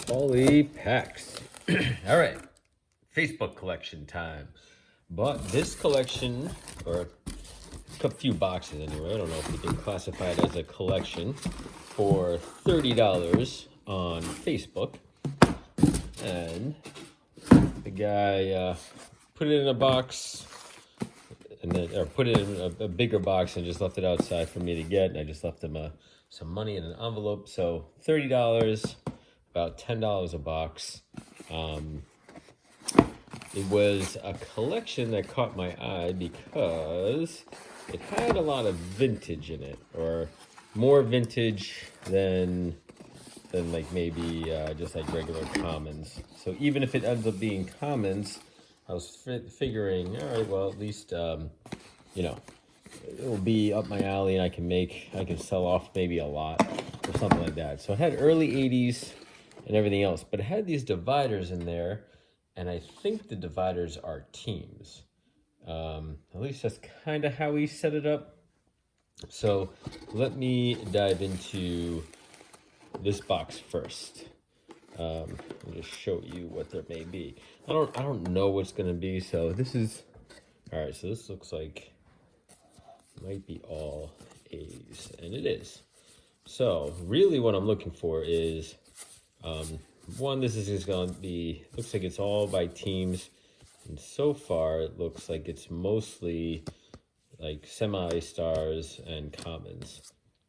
Holy packs. All right, Facebook collection time. Bought this collection, or a few boxes anyway. I don't know if you can classify it as a collection, for $30 on Facebook. And the guy put it in a box, and then, or put it in a bigger box and just left it outside for me to get. And I just left him some money in an envelope. So $30, about $10 a box. It was a collection that caught my eye because it had a lot of vintage in it, or more vintage than like maybe just like regular commons. So even if it ends up being commons, I was figuring, all right, well, at least you know, it will be up my alley, and I can sell off maybe a lot or something like that. So it had early 80s and everything else, but it had these dividers in there, and I think the dividers are teams. At least that's kind of how he set it up. So let me dive into this box first. I'll just show you what there may be. I don't know what's gonna be. So this is all right. So this looks like might be all A's, and it is. So really, what I'm looking for is one. This is just gonna be. Looks like it's all by teams, and so far it looks like it's mostly like semi-stars and commons,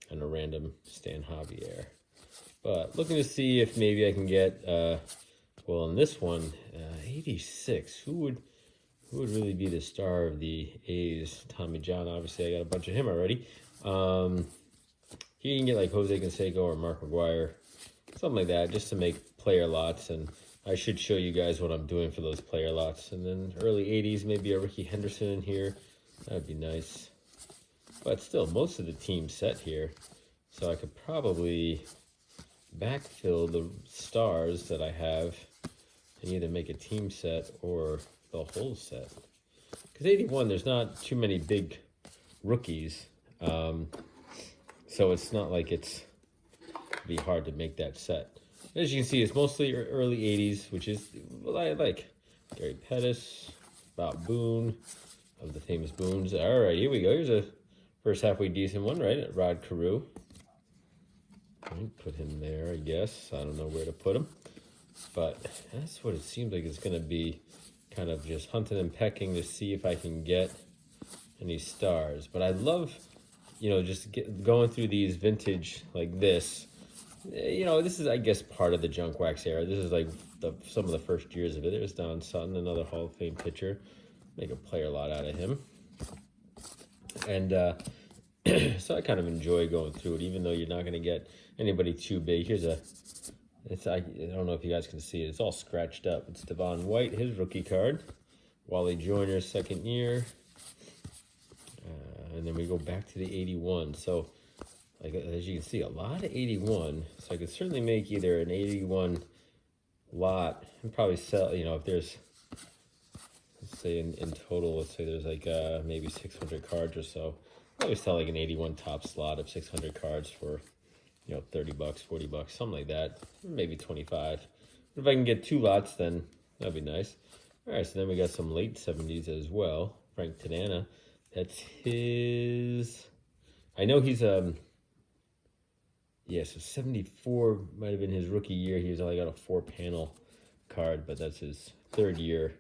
and a random Stan Javier. But looking to see if maybe I can get, well, in this one, 86. Who would really be the star of the A's? Tommy John, obviously. I got a bunch of him already. You can get like Jose Canseco or Mark McGwire, something like that, just to make player lots. And I should show you guys what I'm doing for those player lots. And then early 80s, maybe a Ricky Henderson in here. That would be nice. But still, most of the team's set here. So I could probably backfill the stars that I have and either make a team set or the whole set. Because 81, there's not too many big rookies. So it's not like it's be hard to make that set. As you can see, it's mostly early 80s, which is what I like. Gary Pettis, Bob Boone, of the famous Boones. All right, here we go. Here's a first halfway decent one, right? Rod Carew. Put him there, I guess. I don't know where to put him. But that's what it seems like it's going to be, kind of just hunting and pecking to see if I can get any stars. But I love, just going through these vintage like this. This is, I guess, part of the junk wax era. This is like some of the first years of it. There's Don Sutton, another Hall of Fame pitcher. Make a player lot out of him. And so I kind of enjoy going through it, even though you're not going to get anybody too big. I don't know if you guys can see it. It's all scratched up. It's Devon White, his rookie card. Wally Joyner's second year. And then we go back to the 81. So, like, as you can see, a lot of 81. So I could certainly make either an 81 lot and probably sell, if there's, let's say in total, let's say there's like maybe 600 cards or so. Probably sell like an 81 top slot of 600 cards for, $30, $40, something like that. Maybe 25. If I can get two lots, then that'd be nice. All right, so then we got some late 70s as well. Frank Tanana. That's his... I know he's... so 74 might have been his rookie year. He's only got a 4-panel card, but that's his third year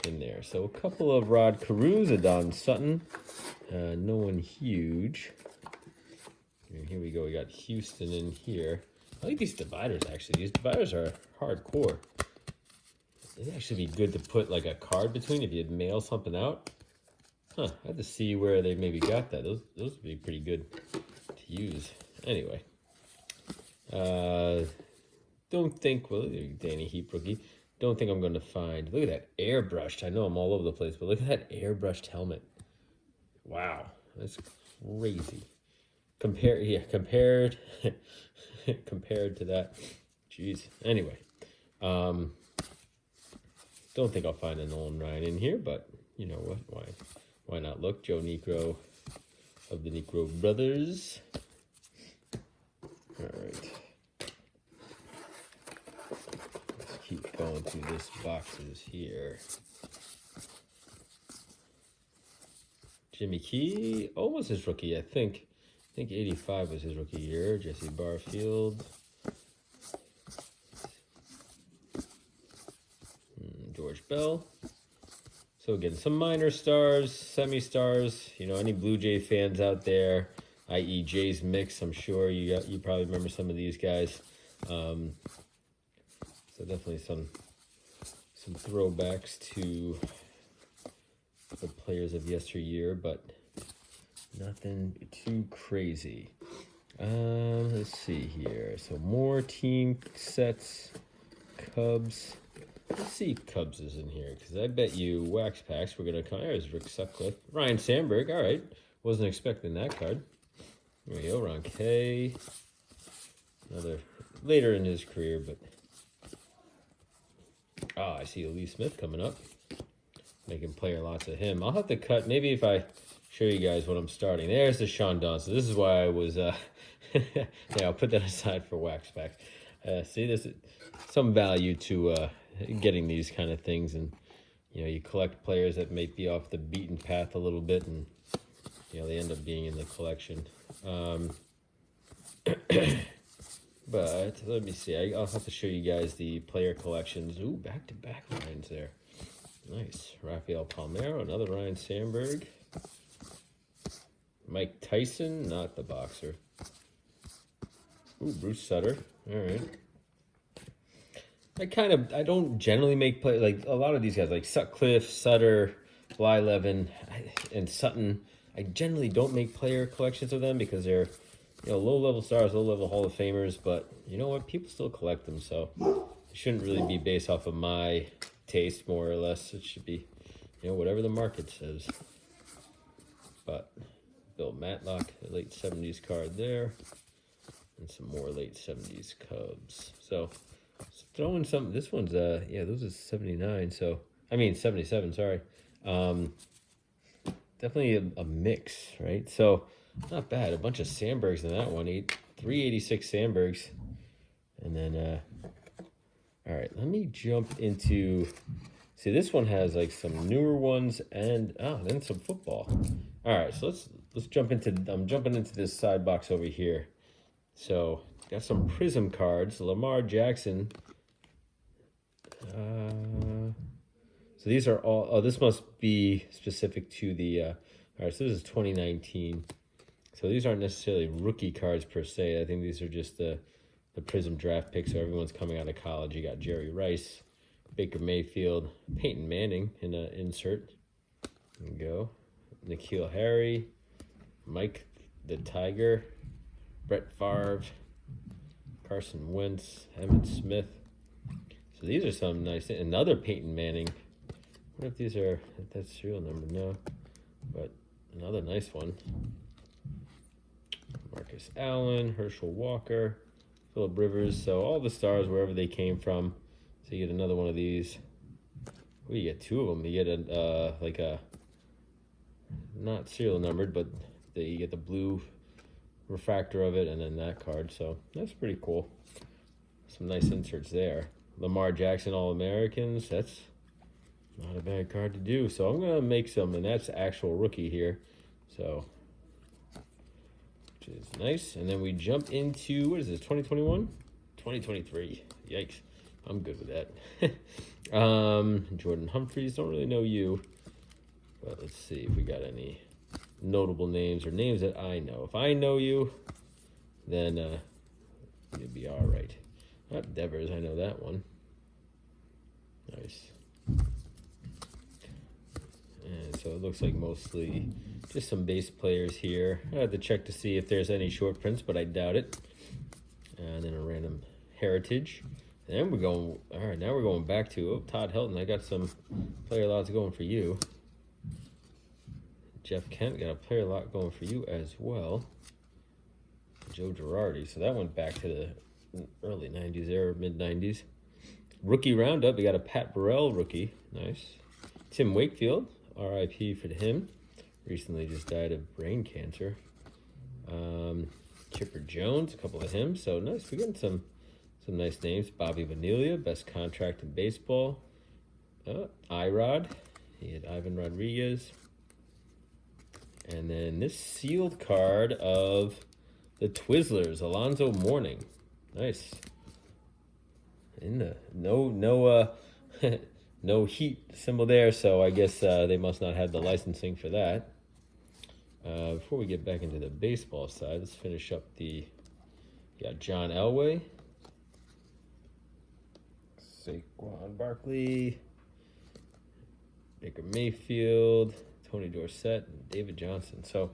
in there. So a couple of Rod Carews, a Don Sutton. No one huge. And here we go. We got Houston in here. I like these dividers, actually. These dividers are hardcore. It'd actually be good to put like a card between if you'd mail something out. I had to see where they maybe got that. Those would be pretty good to use. Anyway. Don't think, well, Danny Heap rookie. Don't think I'm going to find. Look at that airbrushed. I know I'm all over the place, but look at that airbrushed helmet. Wow, that's crazy. Compared compared to that. Jeez. Anyway, don't think I'll find a Nolan Ryan in here, but you know what? Why not look? Joe Niekro of the Niekro Brothers. All right. going through this boxes here. Jimmy Key, almost his rookie, I think. I think 85 was his rookie year. Jesse Barfield. George Bell. So again, some minor stars, semi-stars. You know, any Blue Jay fans out there, i.e. Jay's Mix, I'm sure you probably remember some of these guys. So definitely some throwbacks to the players of yesteryear, but nothing too crazy. Let's see here. So more team sets, Cubs. Let's see if Cubs is in here, because I bet you wax packs we're going to come. There's Rick Sutcliffe. Ryan Sandberg, all right. Wasn't expecting that card. There we go, Ron K. Another later in his career, but... Ah, I see Lee Smith coming up. Making player lots of him. I'll have to cut, maybe if I show you guys what I'm starting. There's the Sean Donson. This is why I was, yeah, I'll put that aside for wax pack. See, there's some value to getting these kind of things, and you know, you collect players that may be off the beaten path a little bit, and you know, they end up being in the collection. But let me see. I'll have to show you guys the player collections. Ooh, back-to-back lines there. Nice. Rafael Palmeiro, another Ryan Sandberg. Mike Tyson, not the boxer. Ooh, Bruce Sutter. All right. I don't generally make play like a lot of these guys, like Sutcliffe, Sutter, Blyleven, and Sutton. I generally don't make player collections of them because they're, you know, low-level stars, low-level Hall of Famers. But you know what? People still collect them, so it shouldn't really be based off of my taste, more or less. It should be, you know, whatever the market says. But Bill Matlock, the late 70s card there, and some more late 70s Cubs. So throwing some, this one's yeah, those are 79, so I mean 77, sorry. Definitely a mix, right? So not bad. A bunch of Sandbergs in that one. 386 Sandbergs. And then all right, let me jump into, see, this one has like some newer ones and then some football. All right, so let's jump into, I'm jumping into this side box over here. So got some Prism cards. Lamar Jackson. So these are all, oh, this must be specific to the, all right, so this is 2019. So these aren't necessarily rookie cards per se. I think these are just the Prism draft picks. So everyone's coming out of college. You got Jerry Rice, Baker Mayfield, Peyton Manning in an insert. There you go. N'Keal Harry, Mike the Tiger, Brett Favre, Carson Wentz, Emmitt Smith. So these are some nice, another Peyton Manning. What if these are, if that's serial number? No, but another nice one. Marcus Allen, Herschel Walker, Phillip Rivers. So all the stars wherever they came from. So you get another one of these. Well, you get two of them. You get a like a, not serial numbered, but you get the blue refractor of it, and then that card. So that's pretty cool. Some nice inserts there. Lamar Jackson All-Americans. That's not a bad card to do. So I'm gonna make some, and that's actual rookie here. So, which is nice. And then we jump into, what is this, 2021? 2023. Yikes. I'm good with that. Jordan Humphreys, don't really know you. But let's see if we got any notable names or names that I know. If I know you, then you'll be all right. Not Devers, I know that one. Nice. And so it looks like mostly just some base players here. I have to check to see if there's any short prints, but I doubt it. And then a random heritage. And then we're going, all right, now we're going back to, Todd Helton. I got some player lots going for you. Jeff Kent, got a player lot going for you as well. Joe Girardi. So that went back to the early 90s era, mid-90s. Rookie roundup, we got a Pat Burrell rookie. Nice. Tim Wakefield, RIP for him. Recently just died of brain cancer. Chipper Jones, a couple of him. So nice. We're getting some Some nice names. Bobby Vanilla, best contract in baseball. Irod. He had Ivan Rodriguez. And then this sealed card of the Twizzlers, Alonzo Mourning. Nice. In the no heat symbol there, so I guess they must not have the licensing for that. Before we get back into the baseball side, let's finish up the. Got John Elway, Saquon Barkley, Baker Mayfield, Tony Dorsett, and David Johnson. So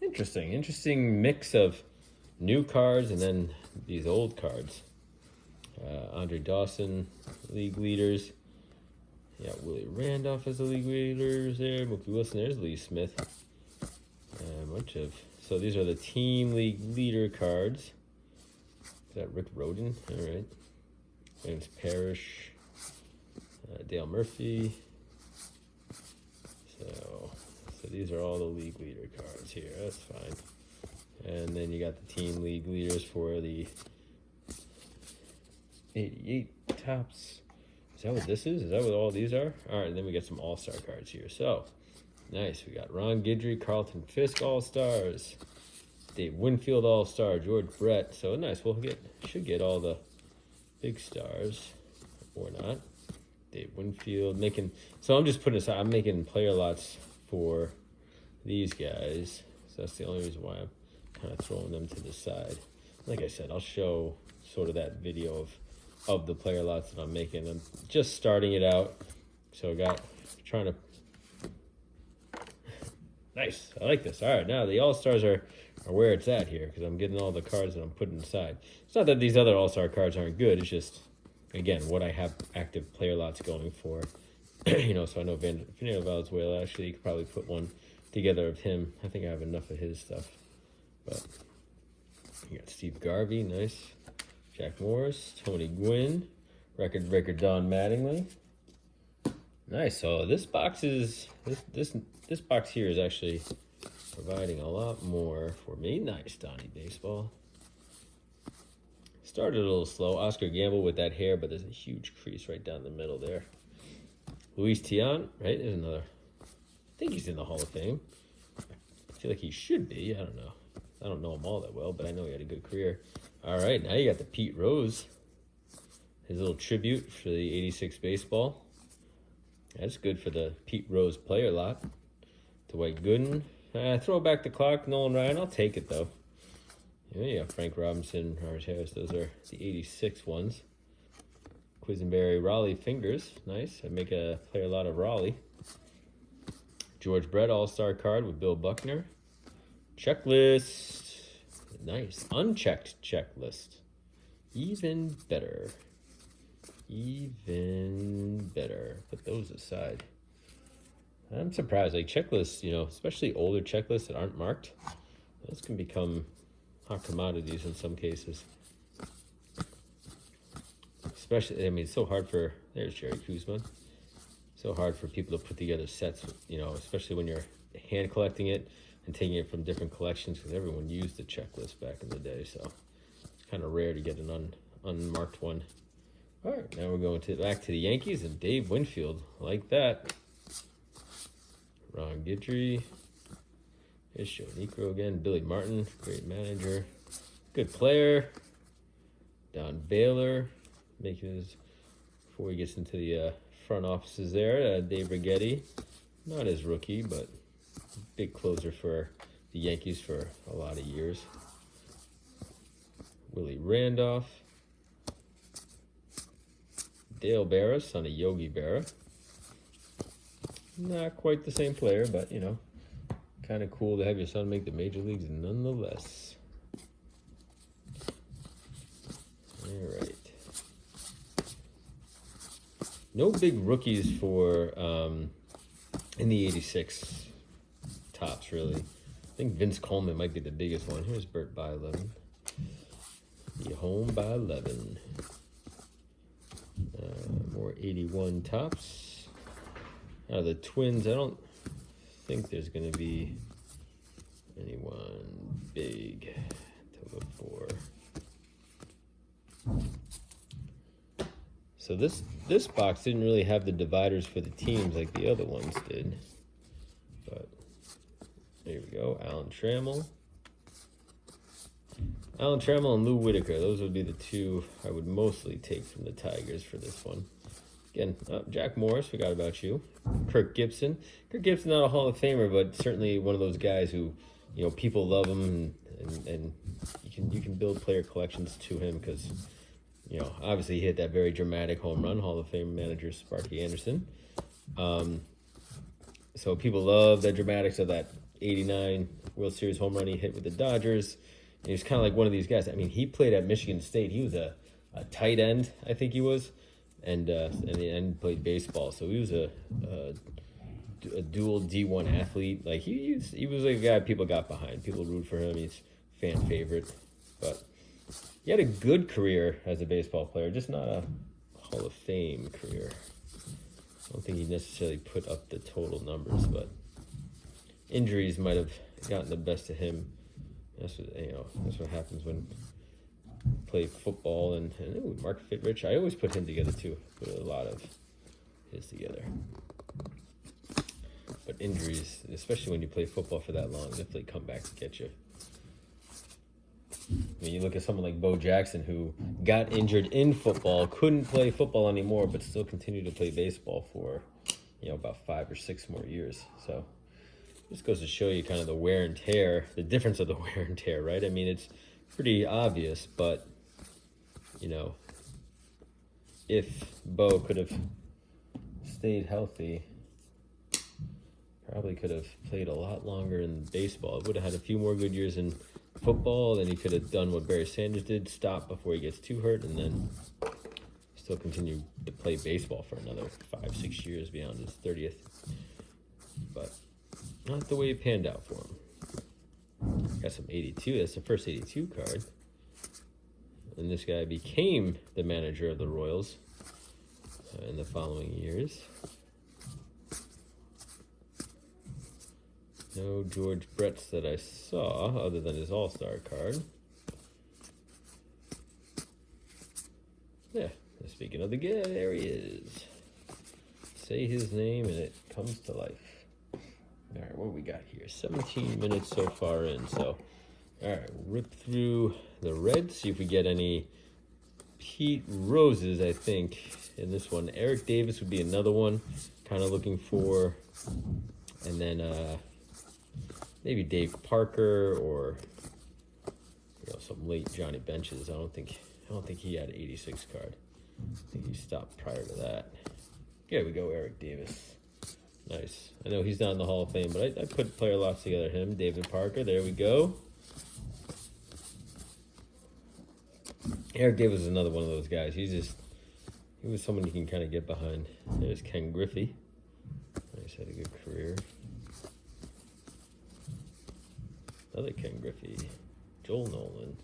interesting mix of new cards and then these old cards. Andre Dawson, league leaders. Yeah, Willie Randolph as the league leaders there. Mookie Wilson, there's Lee Smith. A bunch of, so these are the team league leader cards. Is that Rick Roden? All right. James Parrish, Dale Murphy. So these are all the league leader cards here. That's fine. And then you got the team league leaders for the 88 tops. Is that what this is? Is that what all these are? All right, and then we got some all-star cards here. So, nice. We got Ron Guidry, Carlton Fisk all-stars, Dave Winfield all-star, George Brett. So nice. Should get all the big stars or not. Dave Winfield making. So I'm just putting aside. I'm making player lots for these guys. So that's the only reason why I'm kind of throwing them to the side. Like I said, I'll show sort of that video of the player lots that I'm making. I'm just starting it out. So trying to. Nice. I like this. All right, now the all-stars are where it's at here because I'm getting all the cards that I'm putting aside. It's not that these other all-star cards aren't good. It's just, again, what I have active player lots going for. So I know Fernando Valenzuela, actually, you could probably put one together of him. I think I have enough of his stuff. But you got Steve Garvey, nice. Jack Morris, Tony Gwynn, record breaker Don Mattingly. Nice. So this box is this box here is actually providing a lot more for me. Nice, Donnie Baseball. Started a little slow. Oscar Gamble with that hair, but there's a huge crease right down the middle there. Luis Tiant, right? There's another. I think he's in the Hall of Fame. I feel like he should be. I don't know. I don't know him all that well, but I know he had a good career. All right, now you got the Pete Rose. His little tribute for the 86 baseball. That's good for the Pete Rose player lot. Dwight Gooden. Throw back the clock. Nolan Ryan. I'll take it, though. Yeah, Frank Robinson, Harris Harris. Those are the 86 ones. Quisenberry, Raleigh Fingers. Nice. I make a player lot of Raleigh. George Brett All-Star card with Bill Buckner. Checklist. Nice. Unchecked checklist. Even better. Even better. Put those aside. I'm surprised. Like checklists, especially older checklists that aren't marked, those can become hot commodities in some cases. Especially, it's so hard for, there's Jerry Kuzma. So hard for people to put together sets, especially when you're hand collecting it and taking it from different collections because everyone used the checklist back in the day. So it's kind of rare to get an unmarked one. All right, now we're going back to the Yankees and Dave Winfield. Like that. Ron Guidry. Here's Joe Niekro again. Billy Martin, great manager. Good player. Don Baylor. Making his, before he gets into the front offices there. Dave Righetti. Not his rookie, but big closer for the Yankees for a lot of years. Willie Randolph. Dale Berra, son of Yogi Berra. Not quite the same player, but, kind of cool to have your son make the major leagues nonetheless. All right. No big rookies for in the 86 tops, really. I think Vince Coleman might be the biggest one. Here's Bert by 11. The home by 11. More 81 tops. The Twins, I don't think there's going to be anyone big to look for. So this box didn't really have the dividers for the teams like the other ones did. But there we go, Alan Trammell. Alan Trammell and Lou Whitaker. Those would be the two I would mostly take from the Tigers for this one. Again, Jack Morris, forgot about you. Kirk Gibson. Kirk Gibson, not a Hall of Famer, but certainly one of those guys who, you know, people love him, and you can build player collections to him because, you know, obviously he hit that very dramatic home run. Hall of Fame manager Sparky Anderson. So people love the dramatics of that '89 World Series home run he hit with the Dodgers. And he was kind of like one of these guys. I mean, he played at Michigan State. He was a tight end, I think he was, and played baseball. So he was a dual D1 athlete. Like he was a guy people got behind. People root for him. He's fan favorite. But he had a good career as a baseball player, just not a Hall of Fame career. I don't think he necessarily put up the total numbers, but injuries might have gotten the best of him. That's what happens when you play football. And Mark Fittrich, I always put him together too. Put a lot of his together. But injuries, especially when you play football for that long, definitely come back to get you. I mean, you look at someone like Bo Jackson, who got injured in football, couldn't play football anymore, but still continued to play baseball for, about 5 or 6 more years. So this goes to show you kind of the wear and tear, the difference of the wear and tear, right? I mean, it's pretty obvious, but, if Bo could have stayed healthy, probably could have played a lot longer in baseball. Would have had a few more good years in football, then he could have done what Barry Sanders did, stop before he gets too hurt, and then still continue to play baseball for another 5-6 years beyond his 30th. But not the way it panned out for him. Got some 82. That's the first 82 card. And this guy became the manager of the Royals in the following years. No George Bretts that I saw, other than his All-Star card. Yeah, speaking of the guy, there he is. Say his name and it comes to life. All right, what we got here? 17 minutes so far in. So, all right, rip through the red, see if we get any Pete Roses, I think, in this one. Eric Davis would be another one, kind of looking for. And then, maybe Dave Parker or some late Johnny Benches. I don't think he had an 86 card. I think he stopped prior to that. Here we go, Eric Davis. Nice. I know he's not in the Hall of Fame, but I put player lots together. Him, David Parker. There we go. Eric Davis is another one of those guys. He was someone you can kind of get behind. There's Ken Griffey. Nice, had a good career. Another Ken Griffey, Joel Nolan,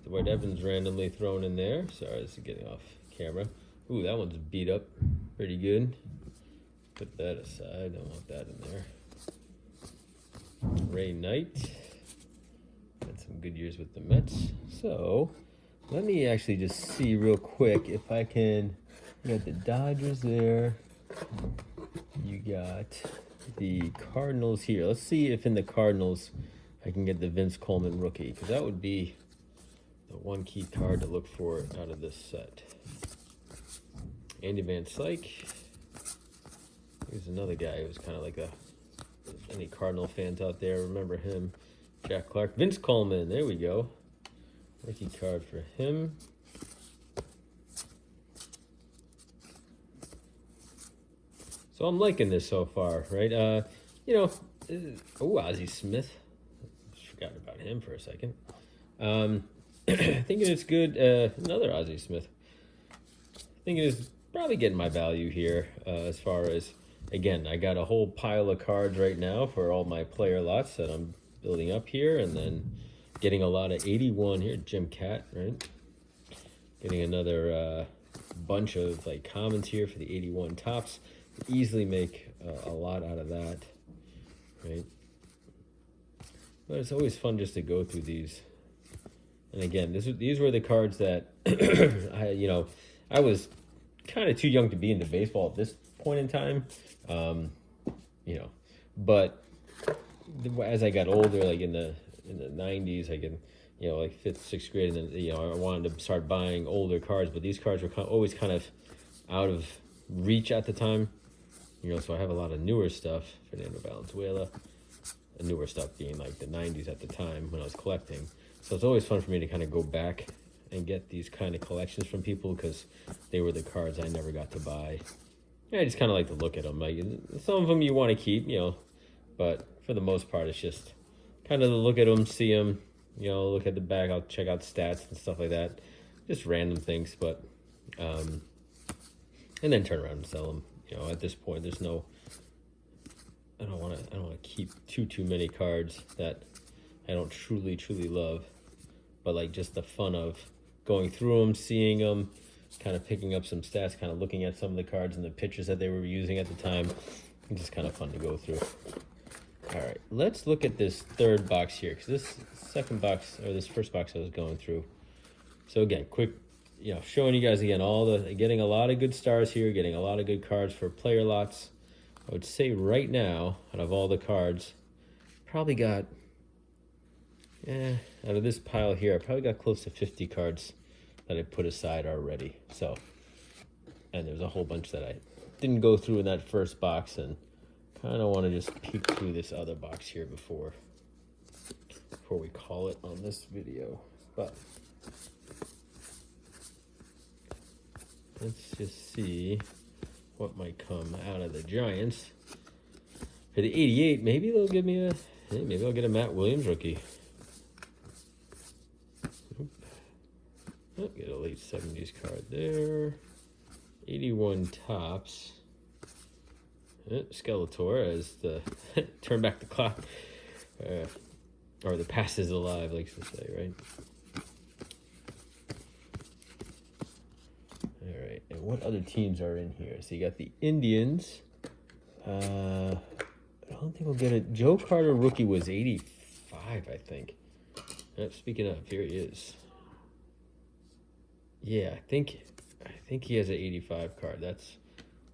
Dwight Evans randomly thrown in there. Sorry, this is getting off camera. Ooh, that one's beat up, pretty good. Put that aside, don't want that in there. Ray Knight, had some good years with the Mets. So, let me actually just see real quick if I can. You got the Dodgers there. You got the Cardinals here. Let's see if in the Cardinals I can get the Vince Coleman rookie, because that would be the one key card to look for out of this set. Andy Van Slyke. Here's another guy who's kind of like any Cardinal fans out there remember him. Jack Clark. Vince Coleman, there we go. Rookie card for him. So I'm liking this so far, right? Ozzie Smith. Forgot about him for a second. Thinking it's good. Another Ozzie Smith. Thinking it's probably getting my value here as far as, again, I got a whole pile of cards right now for all my player lots that I'm building up here, and then getting a lot of 81 here. Jim Cat, right? Getting another bunch of commons here for the 81 tops. Easily make a lot out of that, right? But it's always fun just to go through these. And again, these were the cards that I was kind of too young to be into baseball at this point in time, you know. But as I got older, like in the '90s, I can, you know, like 5th, 6th grade, and then, you know, I wanted to start buying older cards, but these cards were always kind of out of reach at the time, you know. So I have a lot of newer stuff, Fernando Valenzuela, and newer stuff being like the '90s at the time when I was collecting. So it's always fun for me to kind of go back and get these kind of collections from people because they were the cards I never got to buy. Yeah, I just kind of like to look at them. Like, some of them you want to keep, you know, but for the most part, it's just kind of to look at them, see them, you know, look at the back. I'll check out stats and stuff like that, just random things. But and then turn around and sell them. You know, at this point, there's no. I don't want to keep too many cards that I don't truly love. But like just the fun of going through them, seeing them, kind of picking up some stats, kind of looking at some of the cards and the pictures that they were using at the time. It's just kind of fun to go through. All right, let's look at this third box here, because this second box, or this first box I was going through. So again, quick, you know, showing you guys again getting a lot of good stars here, getting a lot of good cards for player lots. I would say right now, out of all the cards, probably got, out of this pile here, I probably got close to 50 cards that I put aside already. So, and there's a whole bunch that I didn't go through in that first box, and kind of want to just peek through this other box here before we call it on this video. But let's just see what might come out of the Giants. For the 88, maybe they'll give me maybe I'll get a Matt Williams rookie. Oh, get a late 70s card there. 81 tops. Skeletor as the turn back the clock, or the past is alive, likes to say, right? All right, and what other teams are in here? So you got the Indians. I don't think we'll get it. Joe Carter rookie was 85, I think. Speaking of, here he is. Yeah, I think he has an 85 card. That's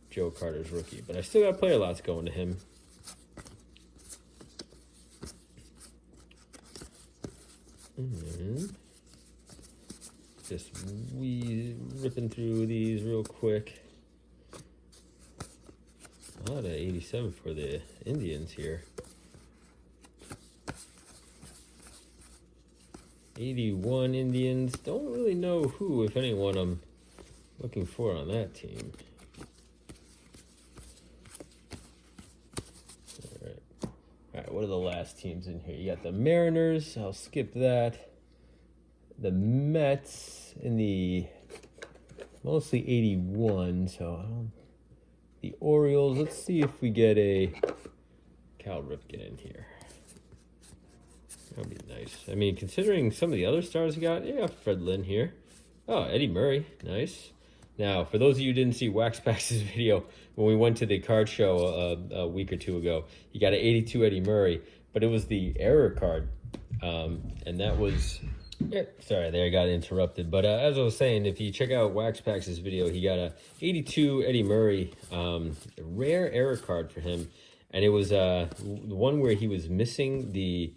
Joe Carter's rookie, but I still got player lots going to him. Just ripping through these real quick. A lot of 87 for the Indians here. 81 Indians. Don't really know who, if anyone, I'm looking for on that team. All right, what are the last teams in here? You got the Mariners. I'll skip that. The Mets in the mostly 81. So the Orioles. Let's see if we get a Cal Ripken in here. That would be nice. I mean, considering some of the other stars you got, yeah, Fred Lynn here. Oh, Eddie Murray. Nice. Now, for those of you who didn't see Waxpax's video when we went to the card show a week or two ago, you got an 82 Eddie Murray, but it was the error card. And that was... sorry, there I got interrupted. But as I was saying, if you check out Waxpax's video, he got a 82 Eddie Murray, rare error card for him. And it was the one where he was missing the...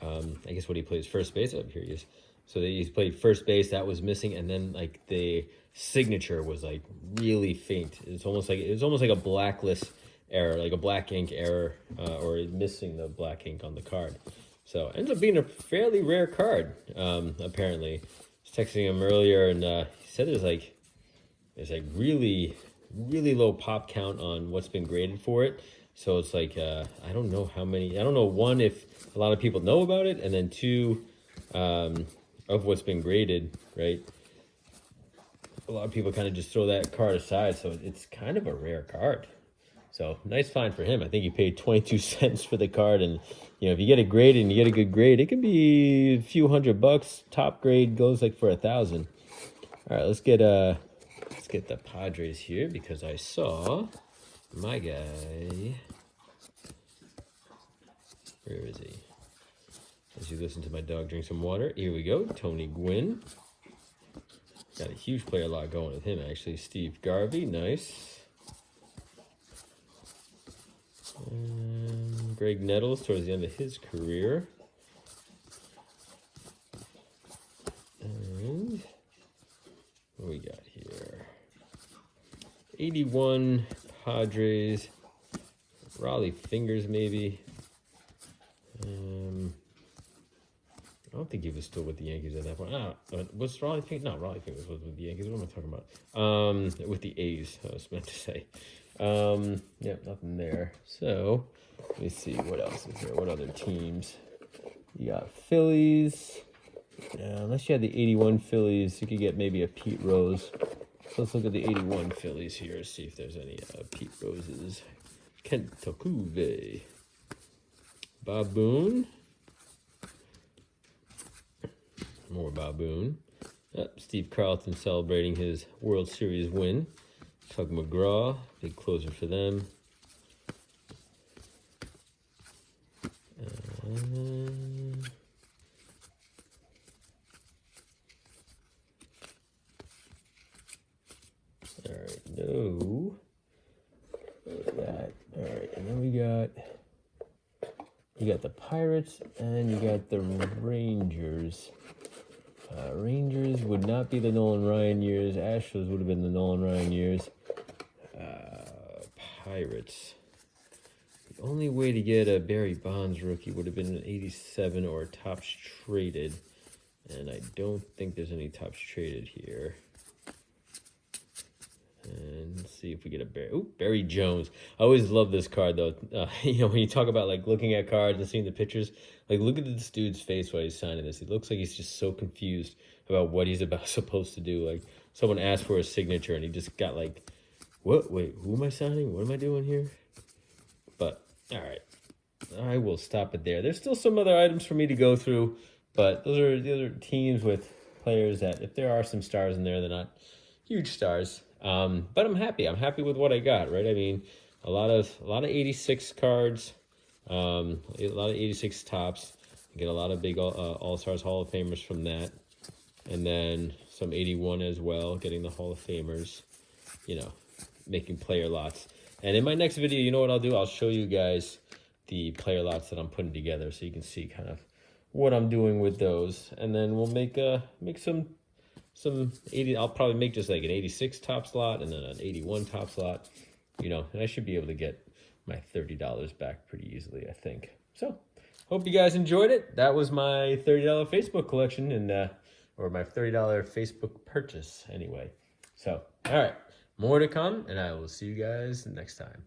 I guess what he plays first base. Oh, here he is. So he played first base, that was missing, and then like the signature was like really faint. It was almost like a blacklist error, like a black ink error, or missing the black ink on the card. So it ends up being a fairly rare card. Apparently, I was texting him earlier, and he said there's like really low pop count on what's been graded for it. So it's like, I don't know how many, I don't know, one, if a lot of people know about it, and then two, of what's been graded, right? A lot of people kind of just throw that card aside, so it's kind of a rare card. So nice find for him. I think he paid 22 cents for the card, and you know, if you get a grade and you get a good grade, it can be a few $100. Top grade goes like for $1,000. All right, let's get the Padres here, because I saw my guy. Where is he? As you listen to my dog drink some water. Here we go. Tony Gwynn. Got a huge player lot going with him, actually. Steve Garvey, nice. Greg Nettles towards the end of his career. And what we got here? 81 Padres. Raleigh Fingers, maybe. I don't think he was still with the Yankees at that point. Was Raleigh Fingers? No, Raleigh Fingers was with the Yankees. What am I talking about? With the A's, I was meant to say. Yep, nothing there. So, let me see. What else is there? What other teams? You got Phillies. Unless you had the 81 Phillies, you could get maybe a Pete Rose. So let's look at the 81 Phillies here, see if there's any Pete Roses. Kent Tokuve. Bob Boone. More Bob Boone. Steve Carlton celebrating his World Series win. Tug McGraw, big closer for them. All right, no. That. All right, and then you got the Pirates and you got the Rangers. Rangers would not be the Nolan Ryan years. Astros would have been the Nolan Ryan years. Pirates. The only way to get a Barry Bonds rookie would have been an 87 or Topps traded. And I don't think there's any Topps traded here. And let's see if we get a Barry. Ooh, Barry Jones. I always love this card, though. When you talk about, like, looking at cards and seeing the pictures, like, look at this dude's face while he's signing this. It looks like he's just so confused about what he's supposed to do. Like, someone asked for his signature, and he just got, like, what? Wait, who am I signing? What am I doing here? But, all right. I will stop it there. There's still some other items for me to go through, but those are the other teams with players that, if there are some stars in there, they're not huge stars. But I'm happy. I'm happy with what I got, right? I mean, a lot of 86 cards, a lot of 86 tops. Get a lot of big All-Stars Hall of Famers from that. And then some 81 as well, getting the Hall of Famers, making player lots. And in my next video, you know what I'll do? I'll show you guys the player lots that I'm putting together so you can see kind of what I'm doing with those. And then we'll make some 80. I'll probably make just like an 86 top slot and then an 81 top slot, and I should be able to get my $30 back pretty easily, I think. So hope you guys enjoyed it. That was my $30 Facebook collection or my $30 Facebook purchase anyway. So, all right, more to come, and I will see you guys next time.